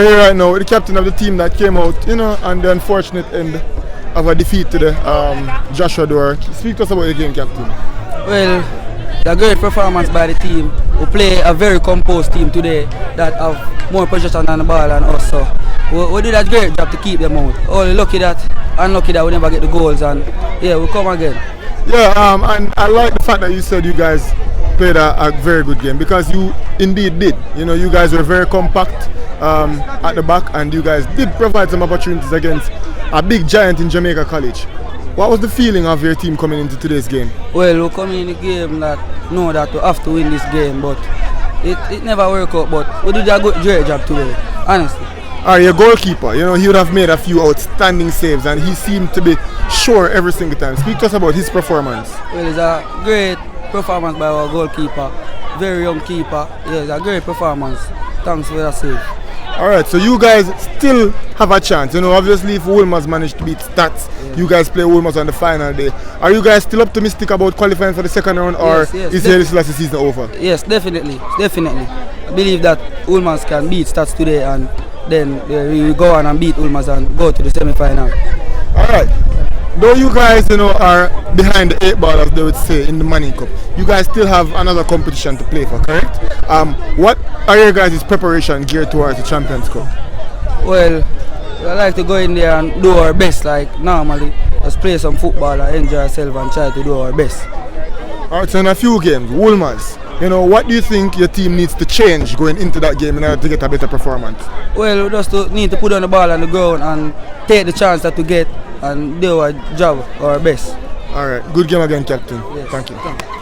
Here right now with the captain of the team that came out, on the unfortunate end of a defeat to the Joshua Dewar. Speak to us about the game, captain. Well, a great performance by the team. We play a very composed team today that have more possession on the ball than us. So we did a great job to keep them out. Only unlucky that we never get the goals, and yeah, we'll come again. Yeah, and I like the fact that you said you guys played a very good game, because you indeed did. You guys were very compact at the back, and you guys did provide some opportunities against a big giant in Jamaica College. What was the feeling of your team coming into today's game? Well, we come in the game that know that we have to win this game, but it never worked out. But we did a great job today, honestly. Your goalkeeper, he would have made a few outstanding saves, and he seemed to be sure every single time. Speak to us about his performance. Well, it's a great performance by our goalkeeper, very young keeper. Yeah, it's a great performance. Thanks for that save. Alright, so you guys still have a chance. Obviously if Wolmer's managed to beat Stats, you guys play Wolmer's on the final day. Are you guys still optimistic about qualifying for the second round, or is the Selassie season over? Yes, definitely. I believe that Wolmer's can beat Stats today, and then we go on and beat Wolmer's and go to the semi-final. Alright. Though you guys, are behind the 8 ball, as they would say, in the Manning Cup, you guys still have another competition to play for, correct? What are your guys' preparation geared towards the Champions Cup? Well, I like to go in there and do our best, like normally. Just play some football and enjoy ourselves and try to do our best. Alright, so in a few games, Wolmer's, what do you think your team needs to change going into that game in order to get a better performance? Well, we just need to put on the ball on the ground and take the chance that we get and do our job, our best. Alright, good game again, captain. Yes. Thank you.